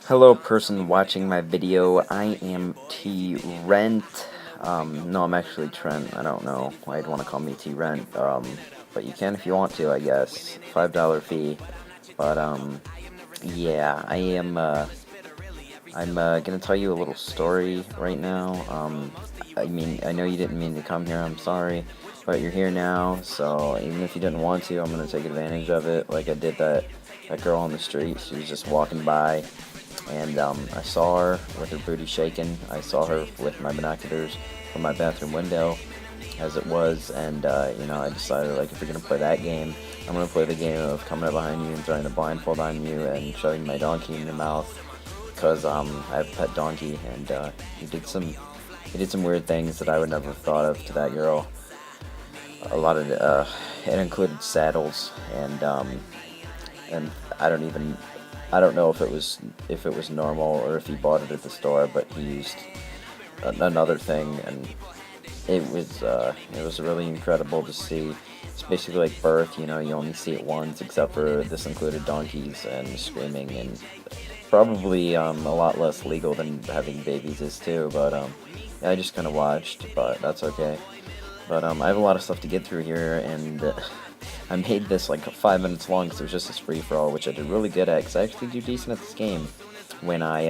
Hello, person watching my video. I am T Rent. No, I'm actually Trent. I don't know why you'd want to call me T Rent. But you can if you want to, I guess. $5 fee. But yeah, I'm gonna tell you a little story right now. I know you didn't mean to come here. I'm sorry, but you're here now. So even if you didn't want to, I'm gonna take advantage of it. Like I did that girl on the street. She was just walking by. And I saw her with her booty shaking. I saw her with my binoculars from my bathroom window, as it was, and I decided, like, if we're gonna play that game, I'm gonna play the game of coming up behind you and throwing the blindfold on you and shoving my donkey in your mouth, because I have a pet donkey, and he did some weird things that I would never have thought of to that girl. A lot of it included saddles, and I don't know if it was normal or if he bought it at the store, but he used another thing, and it was really incredible to see. It's basically like birth, you only see it once, except for this included donkeys and screaming, and probably a lot less legal than having babies is too. But yeah, I just kind of watched, but that's okay. But I have a lot of stuff to get through here, and I made this like 5 minutes long because it was just this free for all, which I did really good at because I actually do decent at this game when I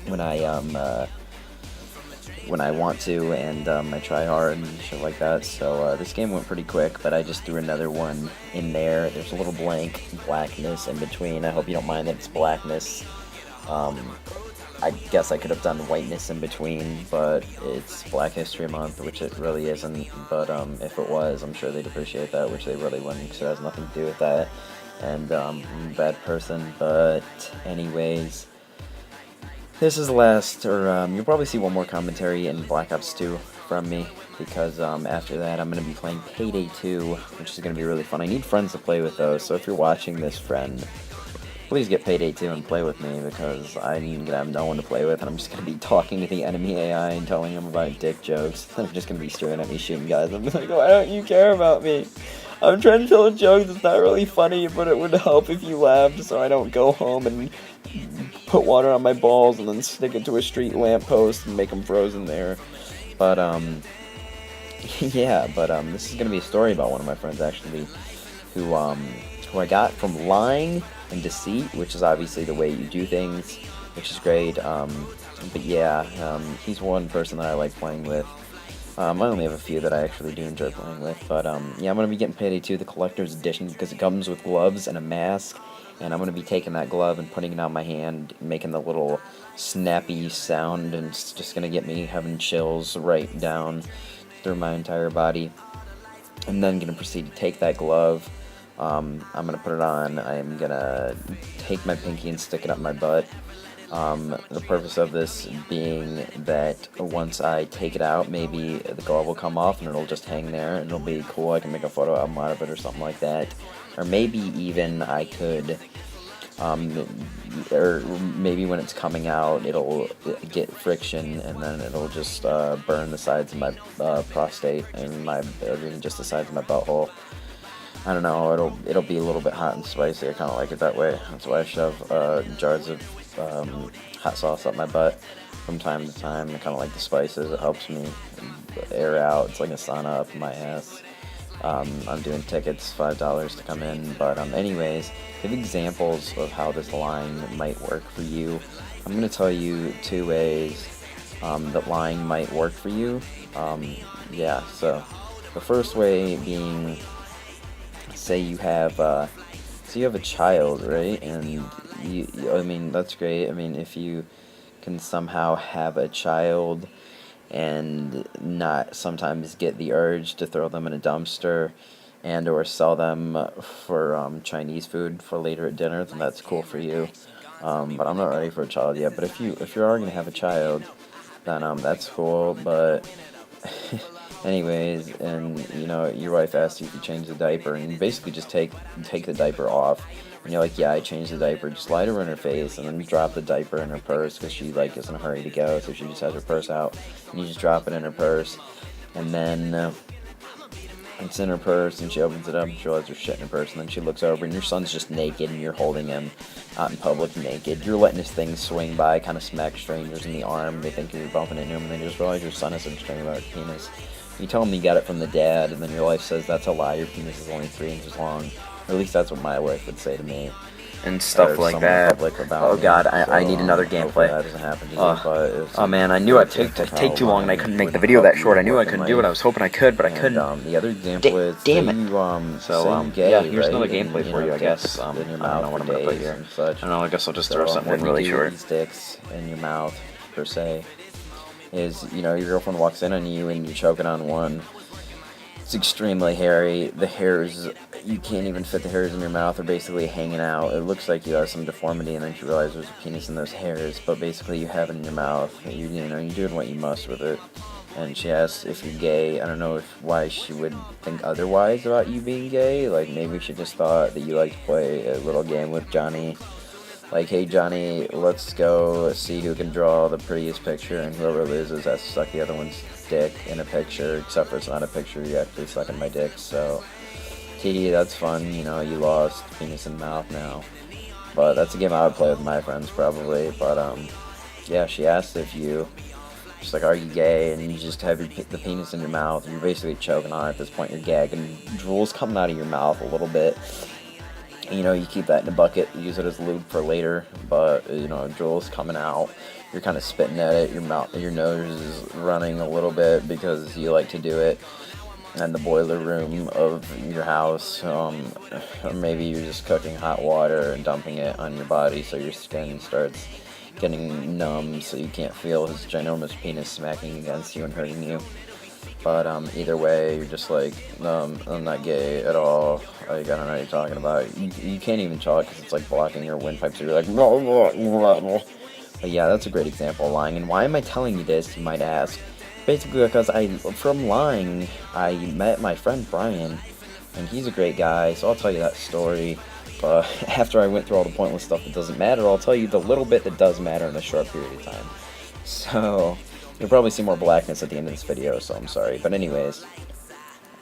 when I um uh, when I want to, and I try hard and shit like that. So this game went pretty quick, but I just threw another one in there. There's a little blackness in between. I hope you don't mind that it's blackness. Um, I guess I could have done whiteness in between, but it's Black History Month, which it really isn't. But if it was, I'm sure they'd appreciate that, which they really wouldn't, because it has nothing to do with that. And I'm a bad person. But anyways, this is last, or you'll probably see one more commentary in Black Ops 2 from me, because after that I'm going to be playing Payday 2, which is going to be really fun. I need friends to play with, though, so if you're watching this, friend, please get Payday 2 and play with me, because I'm gonna have no one to play with, and I'm just gonna be talking to the enemy AI and telling them about dick jokes. They're just gonna be staring at me shooting guys. I'm like, why don't you care about me? I'm trying to tell a joke that's not really funny, but it would help if you laughed, so I don't go home and put water on my balls and then stick it to a street lamppost and make them frozen there. But yeah, but this is gonna be a story about one of my friends, actually, who I got from lying and deceit, which is obviously the way you do things, which is great. But yeah, he's one person that I like playing with. I only have a few that I actually do enjoy playing with, but yeah, I'm gonna be getting Payday 2, the collector's edition, because it comes with gloves and a mask, and I'm gonna be taking that glove and putting it on my hand, making the little snappy sound, and it's just gonna get me having chills right down through my entire body. I'm then gonna proceed to take that glove. I'm gonna put it on. I'm gonna take my pinky and stick it up my butt. The purpose of this being that once I take it out, maybe the glove will come off and it'll just hang there, and it'll be cool. I can make a photo album out of it or something like that. Or maybe even I could, or maybe when it's coming out, it'll get friction, and then it'll just burn the sides of my prostate and or even just the sides of my butthole. I don't know, it'll be a little bit hot and spicy. I kind of like it that way. That's why I shove jars of hot sauce up my butt from time to time. I kind of like the spices. It helps me air out. It's like a sauna up my ass. I'm doing tickets, $5 to come in. But anyways, give examples of how this line might work for you. I'm going to tell you 2 ways that lying might work for you. Yeah, so the first way being, say you have a child, right? And I mean, that's great. I mean, if you can somehow have a child and not sometimes get the urge to throw them in a dumpster and or sell them for Chinese food for later at dinner, then that's cool for you. But I'm not ready for a child yet. But if you are gonna have a child, then that's cool. But anyways, and your wife asks you to change the diaper, and you basically just take the diaper off, and you're like, yeah, I changed the diaper. Just slide her in her face, and then you drop the diaper in her purse, because she like is in a hurry to go, so she just has her purse out, and you just drop it in her purse, and then It's in her purse, and she opens it up, and she realizes there's shit in her purse, and then she looks over, and your son's just naked, and you're holding him out in public naked. You're letting this thing swing by, kind of smack strangers in the arm. They think you're bumping into him, and then you just realize your son isn't string about your penis. You tell him you got it from the dad, and then your wife says that's a lie, your penis is only 3 inches long. Or at least that's what my wife would say to me. And stuff like that. Oh god, I need another gameplay. That doesn't happen to you, oh man, I knew I'd take too long and I couldn't make the video that short. I knew I couldn't do it. I was hoping I could, but I couldn't. The other example is, damn it. Gay, yeah, here's right? another gameplay for you, I guess. I don't know what I'm gonna put here. I don't know, I guess I'll just throw something in really short. These dicks in your mouth, per se, is, your girlfriend walks in on you and you're choking on one. It's extremely hairy. The hairs, you can't even fit the hairs in your mouth. They're basically hanging out. It looks like you have some deformity, and then you realize there's a penis in those hairs, but basically you have it in your mouth. You're doing what you must with it. And she asks if you're gay. I don't know why she would think otherwise about you being gay. Like, maybe she just thought that you like to play a little game with Johnny. Like, hey Johnny, let's go see who can draw the prettiest picture, and whoever loses has to suck the other one's dick in a picture, except for it's not a picture, you actually sucking my dick, so TD, that's fun, you lost, penis in mouth now. But that's a game I would play with my friends probably. But yeah, she asked if you, she's like, are you gay? And you just have the penis in your mouth, you're basically choking on it at this point, you're gagging, drool's coming out of your mouth a little bit. You keep that in a bucket, use it as lube for later, but, drool's coming out, you're kind of spitting at it, your nose is running a little bit because you like to do it in the boiler room of your house, or maybe you're just cooking hot water and dumping it on your body so your skin starts getting numb so you can't feel his ginormous penis smacking against you and hurting you. But either way, you're just like, I'm not gay at all. Like, I don't know what you're talking about. You can't even talk because it's like blocking your windpipe, so you're like, blah, blah, blah, blah. But yeah, that's a great example of lying. And why am I telling you this, you might ask? Basically because from lying, I met my friend Brian, and he's a great guy, so I'll tell you that story. But after I went through all the pointless stuff that doesn't matter, I'll tell you the little bit that does matter in a short period of time. So you'll probably see more blackness at the end of this video, so I'm sorry. But anyways,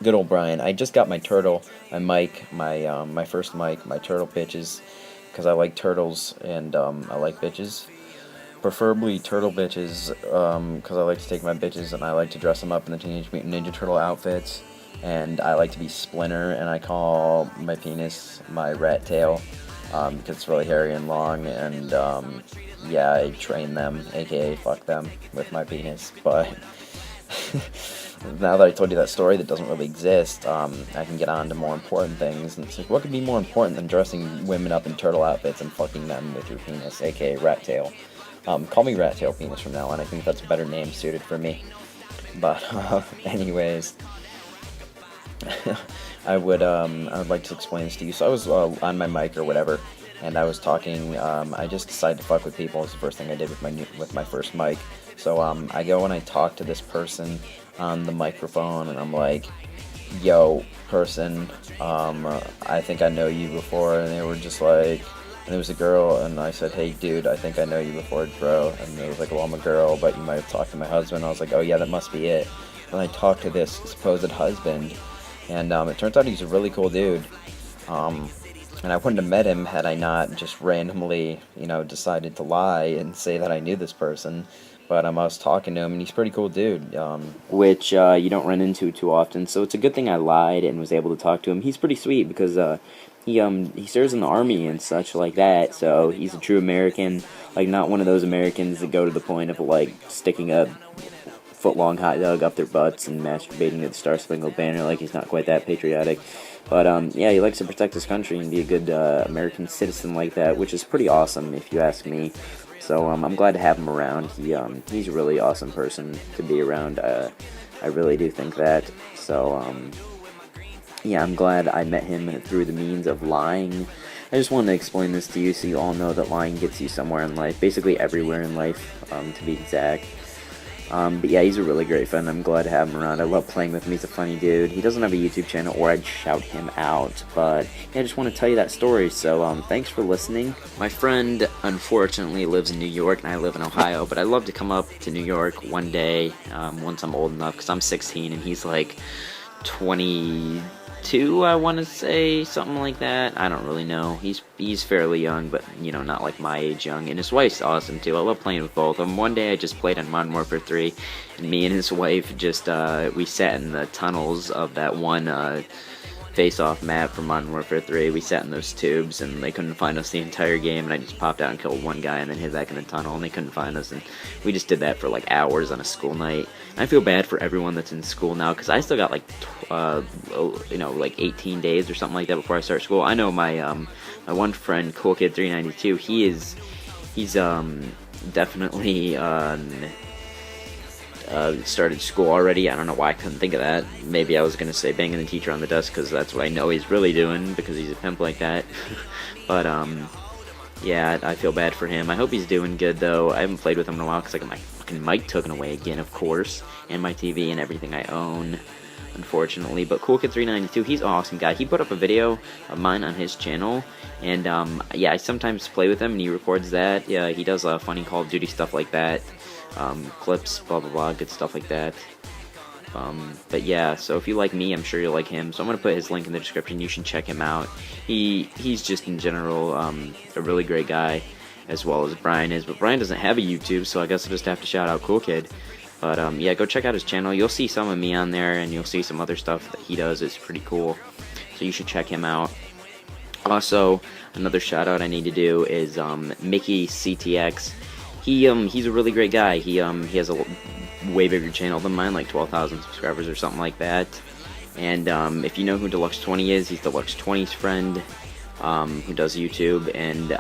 good old Brian. I just got my turtle, my mic, my first mic, my turtle pitches, because I like turtles and I like bitches. Preferably turtle bitches, because I like to take my bitches and I like to dress them up in the Teenage Mutant Ninja Turtle outfits. And I like to be Splinter, and I call my penis my rat tail, because it's really hairy and long, and yeah, I train them, aka fuck them, with my penis. But now that I told you that story that doesn't really exist, I can get on to more important things. And it's like, what could be more important than dressing women up in turtle outfits and fucking them with your penis, aka rat tail? Call me rat tail penis from now on. I think that's a better name suited for me. But anyways, I would like to explain this to you. So I was on my mic or whatever, and I was talking. I just decided to fuck with people. It's the first thing I did with my first mic. So I go and I talk to this person on the microphone, and I'm like, "Yo, person, I think I know you before." And they were just like, and there was a girl, and I said, "Hey, dude, I think I know you before, bro." And they was like, "Well, I'm a girl, but you might have talked to my husband." I was like, "Oh yeah, that must be it." And I talked to this supposed husband. And it turns out he's a really cool dude, and I wouldn't have met him had I not just randomly, decided to lie and say that I knew this person. But I was talking to him, and he's a pretty cool dude, which you don't run into too often. So it's a good thing I lied and was able to talk to him. He's pretty sweet because he serves in the army and such like that. So he's a true American, like not one of those Americans that go to the point of like sticking a foot-long hot dog up their butts and masturbating at the Star-Spangled Banner. Like, he's not quite that patriotic. But, yeah, he likes to protect his country and be a good American citizen like that, which is pretty awesome, if you ask me. So, I'm glad to have him around. He's a really awesome person to be around. I really do think that. So, yeah, I'm glad I met him through the means of lying. I just wanted to explain this to you so you all know that lying gets you somewhere in life. Basically everywhere in life, to be exact. But yeah, he's a really great friend. I'm glad to have him around. I love playing with him. He's a funny dude. He doesn't have a YouTube channel, or I'd shout him out. But yeah, I just want to tell you that story. So thanks for listening. My friend, unfortunately, lives in New York, and I live in Ohio. But I'd love to come up to New York one day, once I'm old enough, because I'm 16, and he's like 22, I want to say, something like that. I don't really know. He's fairly young, but you know, not like my age young. And his wife's awesome too. I love playing with both of them. One day I just played on Modern Warfare 3, and me and his wife just we sat in the tunnels of that one face-off map from Modern Warfare 3. We sat in those tubes, and they couldn't find us the entire game, and I just popped out and killed one guy and then hid back in the tunnel, and they couldn't find us, and we just did that for like hours on a school night. And I feel bad for everyone that's in school now, because I still got like you know, like 18 days or something like that before I start school. I know my my one friend, Cool Kid 392, he's definitely started school already. I don't know why I couldn't think of that. Maybe I was going to say banging the teacher on the desk, because that's what I know he's really doing, because he's a pimp like that. But yeah, I feel bad for him. I hope he's doing good though. I haven't played with him in a while because I got my fucking mic taken away again, of course, and my TV and everything I own, unfortunately. But Cool Kid 392, he's an awesome guy. He put up a video of mine on his channel, and yeah, I sometimes play with him and he records that. Yeah, he does funny Call of Duty stuff like that. Clips, blah blah blah, good stuff like that. But yeah, so if you like me, I'm sure you'll like him. So I'm gonna put his link in the description. You should check him out. He's just in general a really great guy, as well as Brian is. But Brian doesn't have a YouTube, so I guess I'll just have to shout out Cool Kid. But yeah, go check out his channel. You'll see some of me on there, and you'll see some other stuff that he does. It's pretty cool. So you should check him out. Also, another shout out I need to do is Mickey CTX. He's a really great guy. He has a way bigger channel than mine, like 12,000 subscribers or something like that. And if you know who Deluxe 20 is, he's Deluxe 20's friend, who does YouTube. And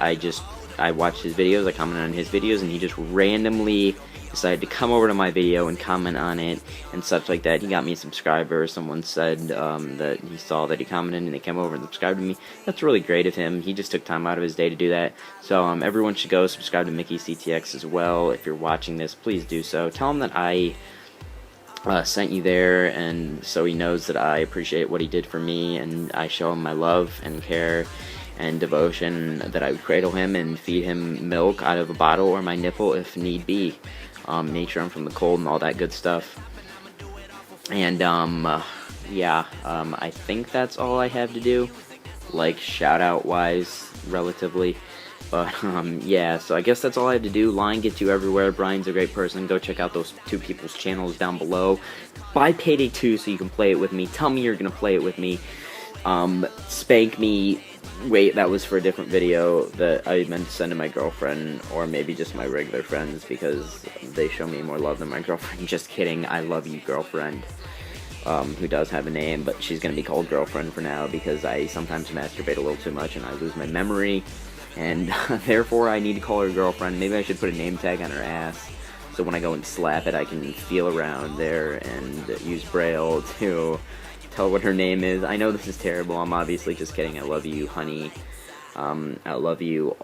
I watched his videos, I commented on his videos, and he just randomly decided to come over to my video and comment on it and such like that. He got me a subscriber. Someone said that he saw that he commented and they came over and subscribed to me. That's really great of him. He just took time out of his day to do that. So everyone should go subscribe to Mickey CTX as well. If you're watching this, please do so. Tell him that I sent you there, and so he knows that I appreciate what he did for me, and I show him my love and care and devotion, that I would cradle him and feed him milk out of a bottle or my nipple if need be. Make sure I'm from the cold and all that good stuff. And yeah, I think that's all I have to do, like shout out wise, relatively. But yeah, so I guess that's all I have to do. Line gets you everywhere. Brian's a great person. Go check out those two people's channels down below. Buy Payday 2 so you can play it with me. Tell me you're gonna play it with me. Spank me. Wait, that was for a different video that I meant to send to my girlfriend, or maybe just my regular friends, because they show me more love than my girlfriend. Just kidding, I love you, girlfriend, who does have a name, but she's going to be called girlfriend for now, because I sometimes masturbate a little too much and I lose my memory, and therefore I need to call her girlfriend. Maybe I should put a name tag on her ass, so when I go and slap it, I can feel around there and use Braille to tell what her name is. I know this is terrible. I'm obviously just kidding. I love you, honey. I love you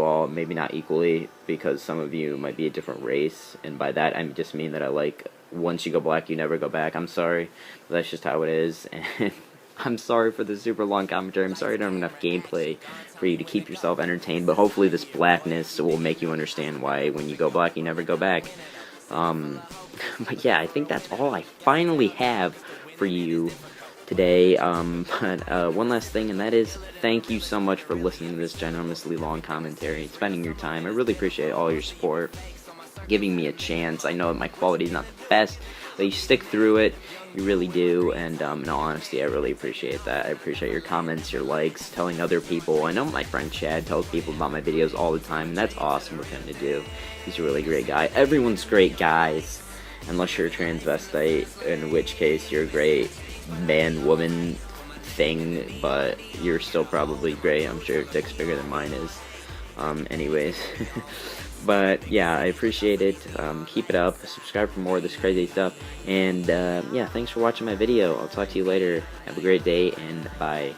all. Maybe not equally, because some of you might be a different race, and by that I just mean that I like, once you go black, you never go back. I'm sorry, but that's just how it is. And I'm sorry for the super long commentary. I'm sorry I don't have enough gameplay for you to keep yourself entertained, but hopefully this blackness will make you understand why when you go black, you never go back. But yeah, I think that's all I finally have for you today. But one last thing, and that is, thank you so much for listening to this ginormously long commentary, spending your time. I really appreciate all your support, giving me a chance. I know that my quality is not the best, but you stick through it, you really do, and in all honesty, I really appreciate that. I appreciate your comments, your likes, telling other people. I know my friend Chad tells people about my videos all the time, and that's awesome of him to do. He's a really great guy. Everyone's great, guys, unless you're a transvestite, in which case you're a great man-woman thing, but you're still probably great. I'm sure your dick's bigger than mine is. Anyways. But yeah, I appreciate it. Keep it up. Subscribe for more of this crazy stuff. And yeah, thanks for watching my video. I'll talk to you later. Have a great day, and bye.